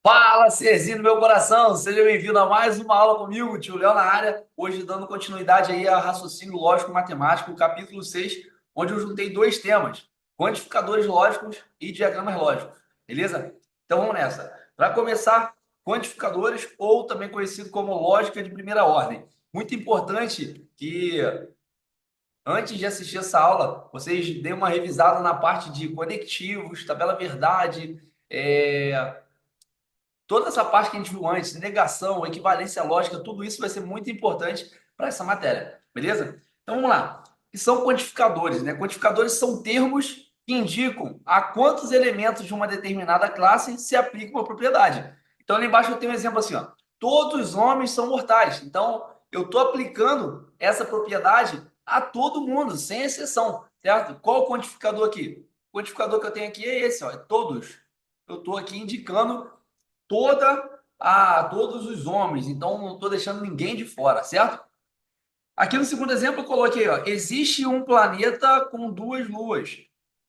Fala, Cezinho do meu coração, seja bem-vindo a mais uma aula comigo, tio Léo na área. Hoje dando continuidade aí a raciocínio lógico matemático, capítulo 6, onde eu juntei dois temas, quantificadores lógicos e diagramas lógicos, beleza? Então vamos nessa. Para começar, quantificadores, ou também conhecido como lógica de primeira ordem. Muito importante que antes de assistir essa aula, vocês deem uma revisada na parte de conectivos, tabela verdade, toda essa parte que a gente viu antes, negação, equivalência lógica, tudo isso vai ser muito importante para essa matéria, beleza? Então vamos lá. O que são quantificadores, né? Quantificadores são termos que indicam a quantos elementos de uma determinada classe se aplica uma propriedade. Então ali embaixo eu tenho um exemplo assim, ó. Todos os homens são mortais. Então eu estou aplicando essa propriedade a todo mundo, sem exceção, certo? Qual o quantificador aqui? O quantificador que eu tenho aqui é esse, ó, é todos. Eu estou aqui indicando todos os homens, então não estou deixando ninguém de fora, certo? Aqui no segundo exemplo eu coloquei, ó, existe um planeta com duas luas.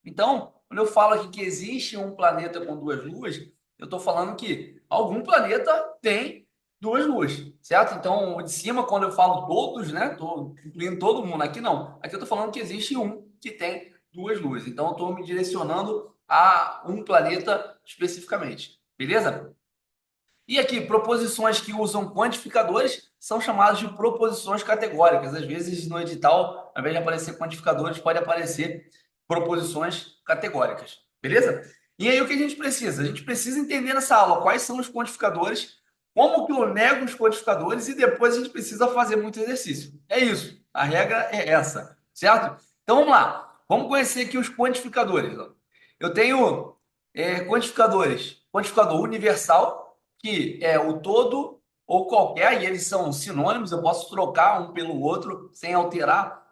Então, quando eu falo aqui que existe um planeta com duas luas, eu estou falando que algum planeta tem duas luas, certo? Então, o de cima, quando eu falo todos, né, estou incluindo todo mundo. Aqui não. Aqui eu estou falando que existe um que tem duas luas. Então, eu estou me direcionando a um planeta especificamente. Beleza? E aqui, proposições que usam quantificadores são chamadas de proposições categóricas. Às vezes, no edital, ao invés de aparecer quantificadores, pode aparecer proposições categóricas. Beleza? E aí, o que a gente precisa? A gente precisa entender nessa aula quais são os quantificadores, como que eu nego os quantificadores e depois a gente precisa fazer muito exercício. É isso. A regra é essa, certo? Então, vamos lá. Vamos conhecer aqui os quantificadores. Ó. Eu tenho quantificadores. Quantificador universal, que é o todo ou qualquer, e eles são sinônimos, eu posso trocar um pelo outro sem alterar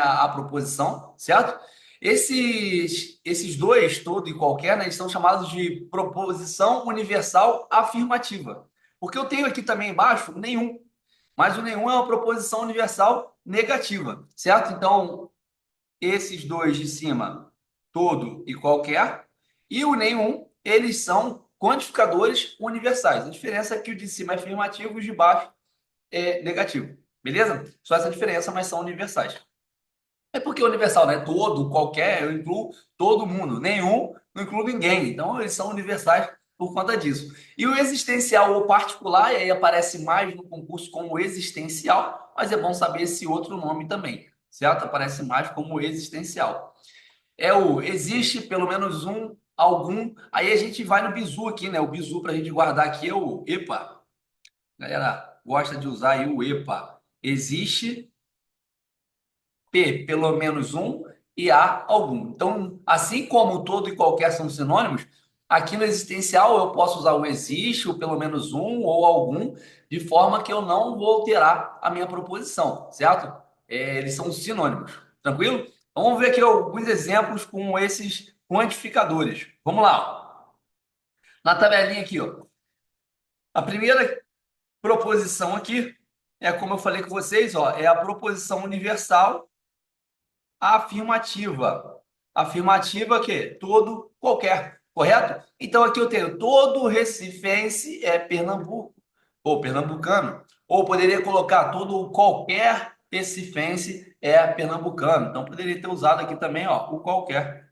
a proposição, certo? Esses dois, todo e qualquer, né, eles são chamados de proposição universal afirmativa. Porque eu tenho aqui também embaixo nenhum, mas o nenhum é uma proposição universal negativa, certo? Então, esses dois de cima, todo e qualquer, e o nenhum, eles são quantificadores universais. A diferença é que o de cima é afirmativo e o de baixo é negativo. Beleza? Só essa diferença, mas são universais. É porque universal, né? Todo, qualquer, eu incluo todo mundo. Nenhum, não incluo ninguém. Então, eles são universais por conta disso. E o existencial ou particular, e aí aparece mais no concurso como existencial, mas é bom saber esse outro nome também, certo? Aparece mais como existencial. É o existe pelo menos um, algum. Aí a gente vai no bizu aqui, né? O bizu para a gente guardar aqui é o EPA. A galera gosta de usar aí o EPA. Existe P, pelo menos um, e A, algum. Então, assim como todo e qualquer são sinônimos, aqui no existencial eu posso usar o existe, o pelo menos um ou algum, de forma que eu não vou alterar a minha proposição, certo? Eles são sinônimos, tranquilo? Então, vamos ver aqui alguns exemplos com esses quantificadores. Vamos lá. Na tabelinha aqui, ó. A primeira proposição aqui é como eu falei com vocês, ó, é a proposição universal afirmativa. Afirmativa que todo, qualquer, correto? Então aqui eu tenho todo recifense é Pernambuco, ou pernambucano. Ou poderia colocar todo qualquer recifense é pernambucano. Então poderia ter usado aqui também, ó, o qualquer,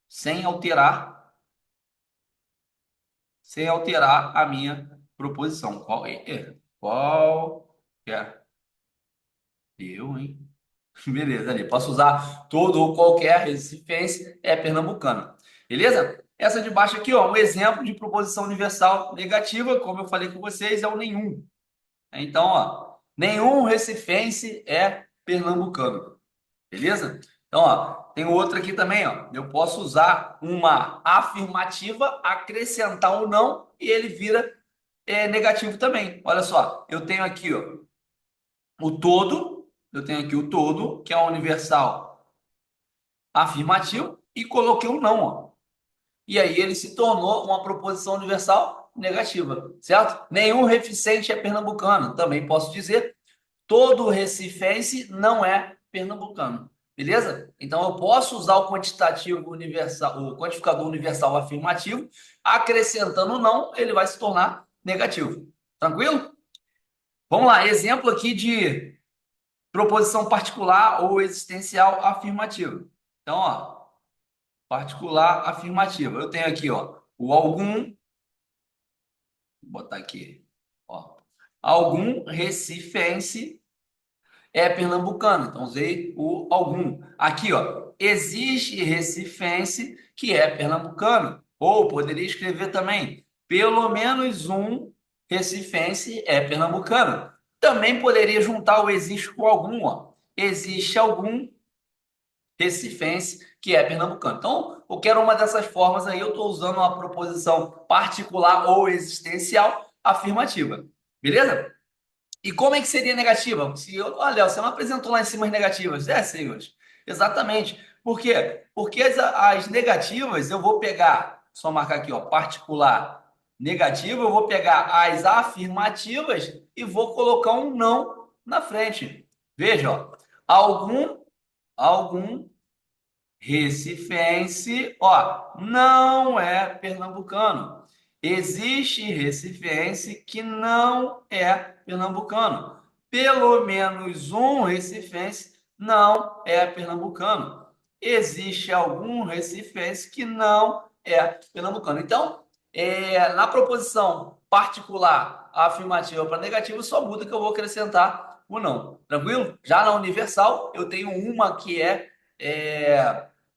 sem alterar, sem alterar a minha proposição. Qualquer. Eu, hein? Beleza, ali. Posso usar todo ou qualquer recifense é pernambucano. Beleza? Essa de baixo aqui, ó, um exemplo de proposição universal negativa, como eu falei com vocês, é o nenhum. Então, ó, nenhum recifense é pernambucano. Beleza? Então, ó, tem outra aqui também, ó. Eu posso usar uma afirmativa, acrescentar um não e ele vira negativo também. Olha só, eu tenho aqui, ó, o todo, eu tenho aqui o todo, que é um universal afirmativo, e coloquei um não, ó. E aí ele se tornou uma proposição universal negativa, certo? Nenhum reficente é pernambucano, também posso dizer. Todo recifense não é pernambucano. Beleza? Então eu posso usar o quantitativo universal, o quantificador universal afirmativo, acrescentando não, ele vai se tornar negativo. Tranquilo? Vamos lá, exemplo aqui de proposição particular ou existencial afirmativa. Então, ó, particular afirmativa. Eu tenho aqui, ó, o algum, vou botar aqui, ó, algum recifense é pernambucano. Então, usei o algum. Aqui, ó, existe recifense que é pernambucano. Ou poderia escrever também, pelo menos um recifense é pernambucano. Também poderia juntar o existe com algum, ó. Existe algum recifense que é pernambucano. Então, eu quero uma dessas formas aí, eu estou usando uma proposição particular ou existencial afirmativa. Beleza? E como é que seria negativa? Se eu, olha, você não apresentou lá em cima as negativas. É, senhores. Exatamente. Por quê? Porque as negativas eu vou pegar, só marcar aqui, ó, particular negativa, eu vou pegar as afirmativas e vou colocar um não na frente. Veja, ó, algum recifense, ó, não é pernambucano. Existe recifense que não é pernambucano. Pelo menos um recifense não é pernambucano. Existe algum recifense que não é pernambucano. Então, na proposição particular afirmativa para negativa, só muda que eu vou acrescentar o não. Tranquilo? Já na universal, eu tenho uma que é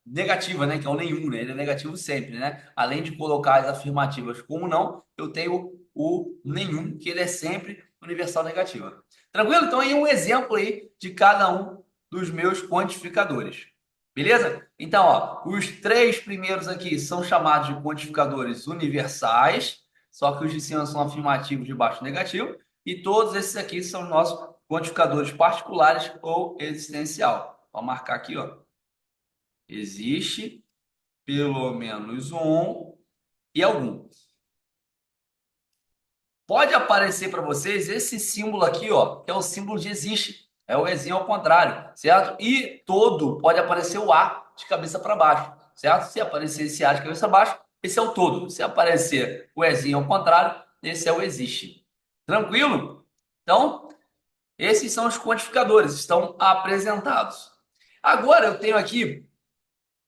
negativa, né? Que é o nenhum, né? Ele é negativo sempre, né? Além de colocar as afirmativas como não, eu tenho o nenhum, que ele é sempre universal negativa. Tranquilo? Então, aí um exemplo aí de cada um dos meus quantificadores. Beleza? Então, ó, os três primeiros aqui são chamados de quantificadores universais, só que os de cima são afirmativos de baixo negativo, e todos esses aqui são nossos quantificadores particulares ou existencial. Vou marcar aqui, ó. Existe pelo menos um e algum. Pode aparecer para vocês esse símbolo aqui, ó, que é o símbolo de existe. É o Ezinho ao contrário, certo? E todo pode aparecer o A de cabeça para baixo, certo? Se aparecer esse A de cabeça para baixo, esse é o todo. Se aparecer o Ezinho ao contrário, esse é o existe. Tranquilo? Então, esses são os quantificadores, estão apresentados. Agora eu tenho aqui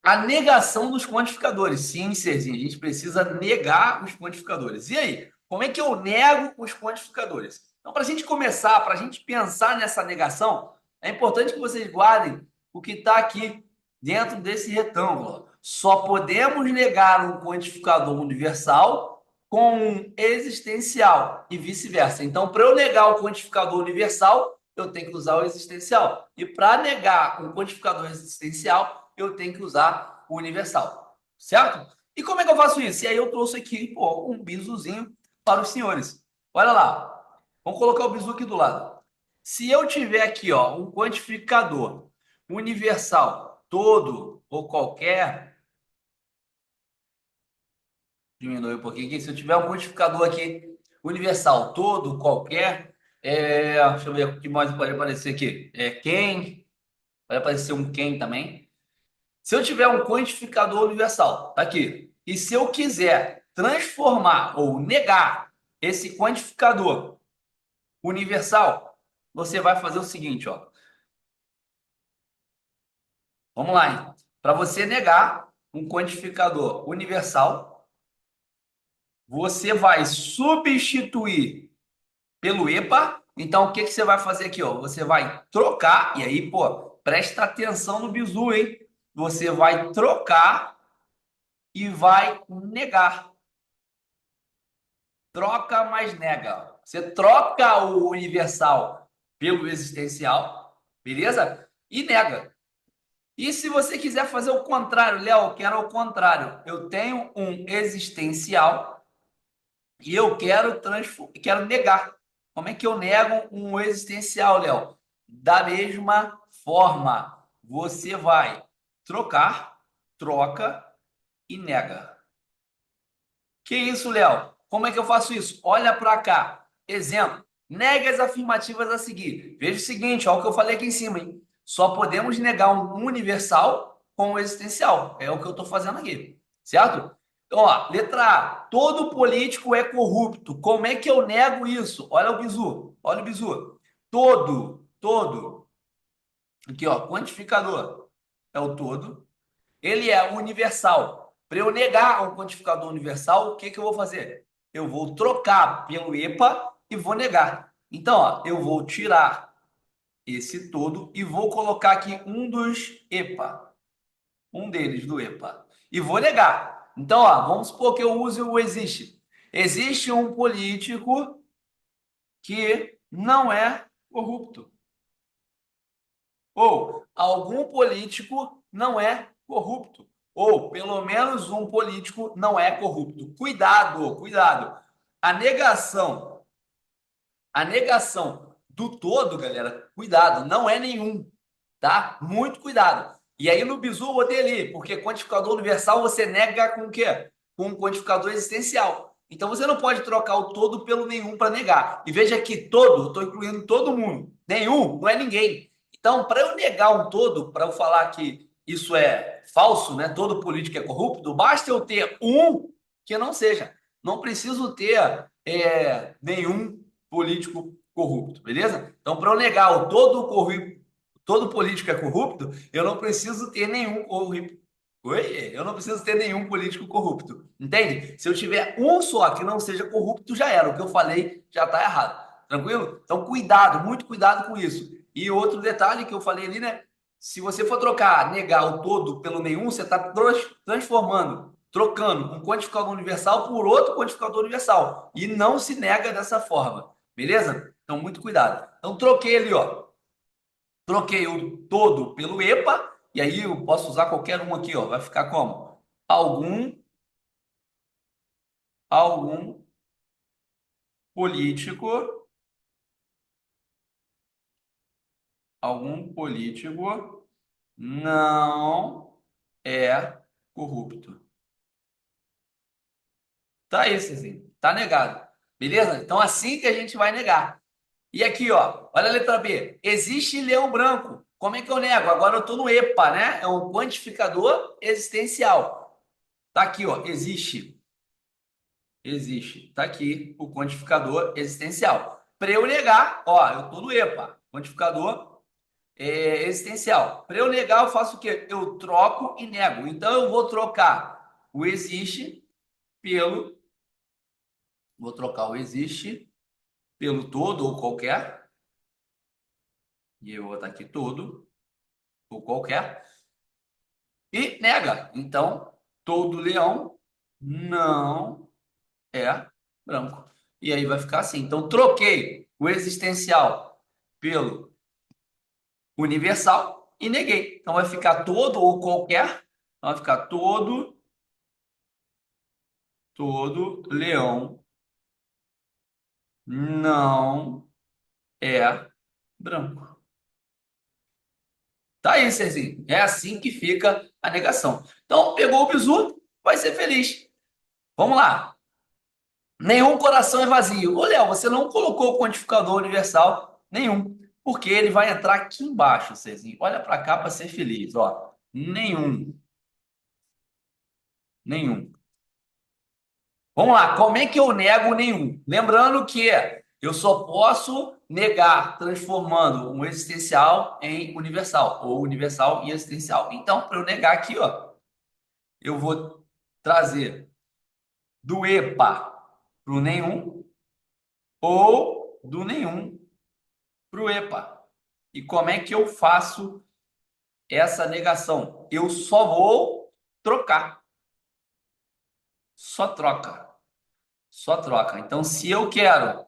a negação dos quantificadores. Sim, Serginho, a gente precisa negar os quantificadores. E aí, como é que eu nego os quantificadores? Então, para a gente começar, para a gente pensar nessa negação, é importante que vocês guardem o que está aqui dentro desse retângulo. Só podemos negar um quantificador universal com um existencial e vice-versa. Então, para eu negar o quantificador universal, eu tenho que usar o existencial. E para negar um quantificador existencial, eu tenho que usar o universal, certo? E como é que eu faço isso? E aí eu trouxe aqui, pô, um bisuzinho para os senhores. Olha lá, vamos colocar o bisu aqui do lado. Se eu tiver aqui, ó, um quantificador universal, todo ou qualquer, diminui um pouquinho aqui. Se eu tiver um quantificador aqui universal, todo, qualquer, deixa eu ver o que mais pode aparecer aqui. Quem, pode aparecer um quem também. Se eu tiver um quantificador universal, tá aqui, e se eu quiser transformar ou negar esse quantificador universal, você vai fazer o seguinte, ó. Vamos lá, hein? Para você negar um quantificador universal, você vai substituir pelo EPA. Então, o que que você vai fazer aqui, ó? Você vai trocar, e aí, pô, presta atenção no bizu, hein? Você vai trocar e vai negar. Troca, mas nega. Você troca o universal pelo existencial, beleza? E nega. E se você quiser fazer o contrário, Léo, eu quero o contrário. Eu tenho um existencial e eu quero negar. Como é que eu nego um existencial, Léo? Da mesma forma, você vai trocar, troca e nega. Que isso, Léo? Como é que eu faço isso? Olha para cá. Exemplo. Negue as afirmativas a seguir. Veja o seguinte, olha o que eu falei aqui em cima, hein? Só podemos negar um universal com o existencial. É o que eu estou fazendo aqui, certo? Então, ó, letra A. Todo político é corrupto. Como é que eu nego isso? Olha o bizu. Olha o bizu. Todo. Aqui, ó, quantificador. É o todo. Ele é universal. Para eu negar um quantificador universal, o que que eu vou fazer? Eu vou trocar pelo EPA e vou negar. Então, ó, eu vou tirar esse todo e vou colocar aqui um dos EPA, um deles do EPA, e vou negar. Então, ó, vamos supor que eu use o existe. Existe um político que não é corrupto. Ou algum político não é corrupto. Ou pelo menos um político não é corrupto. Cuidado. A negação, a negação do todo, galera, cuidado, não é nenhum, tá? Muito cuidado. E aí no bizu eu botei ali, porque quantificador universal você nega com o quê? Com um quantificador existencial. Então você não pode trocar o todo pelo nenhum para negar. E veja que todo, eu estou incluindo todo mundo. Nenhum não é ninguém. Então, para eu negar um todo, para eu falar que isso é falso, né? Todo político é corrupto, basta eu ter um que não seja. Não preciso ter nenhum político corrupto, beleza? Então, para eu negar o todo político é corrupto, eu não preciso ter nenhum corrupto. Oi? Eu não preciso ter nenhum político corrupto. Entende? Se eu tiver um só que não seja corrupto, já era. O que eu falei já está errado. Tranquilo? Então, cuidado, muito cuidado com isso. E outro detalhe que eu falei ali, né? Se você for trocar, negar o todo pelo nenhum, você está transformando, trocando um quantificador universal por outro quantificador universal. E não se nega dessa forma. Beleza? Então, muito cuidado. Então, troquei ali, ó. Troquei o todo pelo EPA, e aí eu posso usar qualquer um aqui, ó. Vai ficar como? Algum, algum político, algum político não é corrupto. Tá isso, assim. Tá negado. Beleza? Então, assim que a gente vai negar. E aqui, ó, olha a letra B. Existe leão branco. Como é que eu nego? Agora eu estou no EPA, né? É um quantificador existencial. Tá aqui, ó. Existe. Tá aqui o quantificador existencial. Para eu negar, ó, eu estou no EPA, quantificador existencial. Para eu negar, eu faço o quê? Eu troco e nego. Então eu vou trocar o existe pelo. Vou trocar o existe pelo todo ou qualquer. E eu vou botar aqui todo ou qualquer. E nega. Então, todo leão não é branco. E aí vai ficar assim. Então, troquei o existencial pelo universal e neguei. Então, vai ficar todo ou qualquer. Então, vai ficar todo leão não é branco. Tá aí, Serginho. É assim que fica a negação. Então, pegou o bizu, vai ser feliz. Vamos lá. Nenhum coração é vazio. Ô, Léo, você não colocou o quantificador universal nenhum, porque ele vai entrar aqui embaixo, Cezinho. Olha para cá para ser feliz, ó. Nenhum. Vamos lá, como é que eu nego nenhum? Lembrando que eu só posso negar transformando um existencial em universal, ou universal em existencial. Então, para eu negar aqui, ó, eu vou trazer do EPA para o nenhum, ou do nenhum para o EPA. E como é que eu faço essa negação? Eu só vou trocar. Só troca. Só troca. Então, se eu quero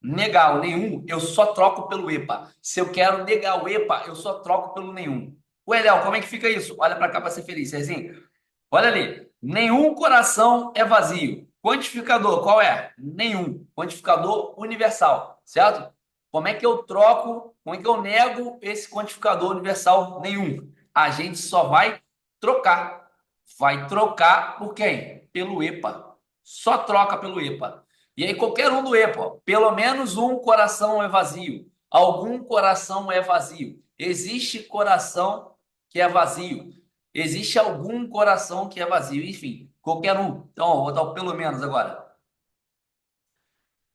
negar o nenhum, eu só troco pelo EPA. Se eu quero negar o EPA, eu só troco pelo nenhum. Ué, Léo, como é que fica isso? Olha para cá para ser feliz, Cezinho. Olha ali. Nenhum coração é vazio. Quantificador, qual é? Nenhum. Quantificador universal, certo? Como é que eu troco, como é que eu nego esse quantificador universal? Nenhum. A gente só vai trocar. Vai trocar por quem? Pelo EPA. Só troca pelo EPA. E aí, qualquer um do EPA, pelo menos um coração é vazio. Algum coração é vazio. Existe coração que é vazio. Existe algum coração que é vazio. Enfim, qualquer um. Então, ó, vou botar o pelo menos agora.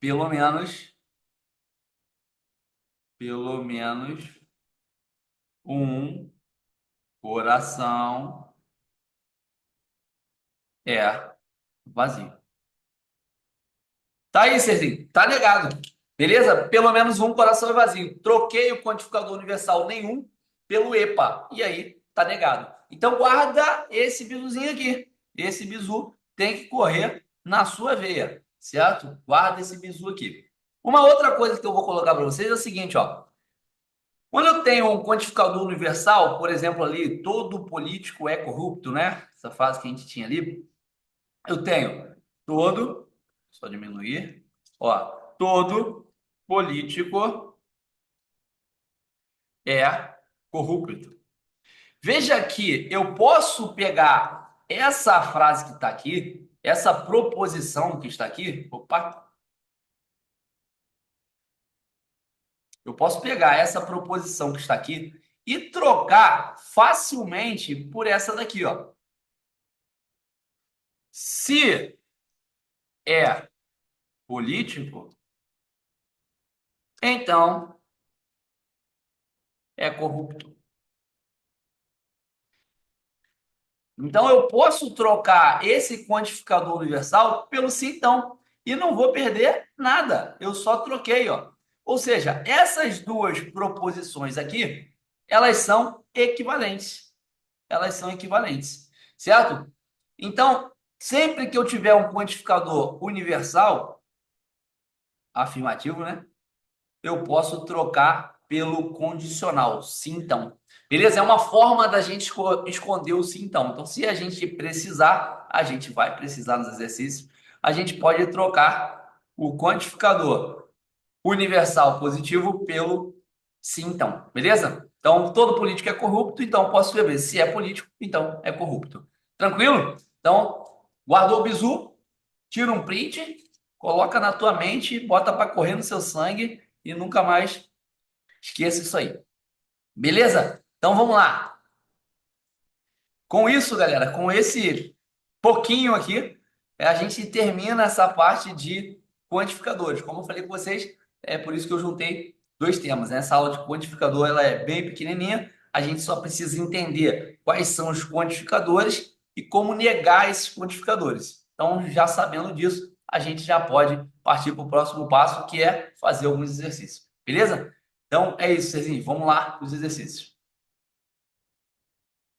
Pelo menos, pelo menos um coração é vazio. Tá aí, Serginho. Tá ligado. Beleza? Pelo menos um coração é vazio. Troquei o quantificador universal nenhum pelo EPA. E aí, tá negado. Então, guarda esse bizuzinho aqui. Esse bizu tem que correr na sua veia, certo? Guarda esse bizu aqui. Uma outra coisa que eu vou colocar para vocês é o seguinte, ó. Quando eu tenho um quantificador universal, por exemplo, ali, todo político é corrupto, né? Essa frase que a gente tinha ali. Eu tenho todo, só diminuir, ó, todo político é corrupto. Veja que eu posso pegar essa frase que está aqui, essa proposição que está aqui, opa, eu posso pegar essa proposição que está aqui e trocar facilmente por essa daqui, ó. Se é político, então é corrupto. Então, eu posso trocar esse quantificador universal pelo sim, então, e não vou perder nada. Eu só troquei, ó. Ou seja, essas duas proposições aqui, elas são equivalentes. Elas são equivalentes, certo? Então, sempre que eu tiver um quantificador universal, afirmativo, né? Eu posso trocar pelo condicional, sim, então. Beleza? É uma forma da gente esconder o sim, então. Então, se a gente precisar, a gente vai precisar nos exercícios, a gente pode trocar o quantificador universal positivo pelo sim, então. Beleza? Então, todo político é corrupto, então posso escrever se é político, então é corrupto. Tranquilo? Então, guardou o bizu, tira um print, coloca na tua mente, bota para correr no seu sangue e nunca mais esqueça isso aí. Beleza? Então vamos lá. Com isso, galera, com esse pouquinho aqui, a gente termina essa parte de quantificadores. Como eu falei com vocês, é por isso que eu juntei dois temas, né? Essa aula de quantificador ela é bem pequenininha, a gente só precisa entender quais são os quantificadores e como negar esses quantificadores. Então, já sabendo disso, a gente já pode partir para o próximo passo, que é fazer alguns exercícios. Beleza? Então, é isso, Cezinho. Vamos lá para os exercícios.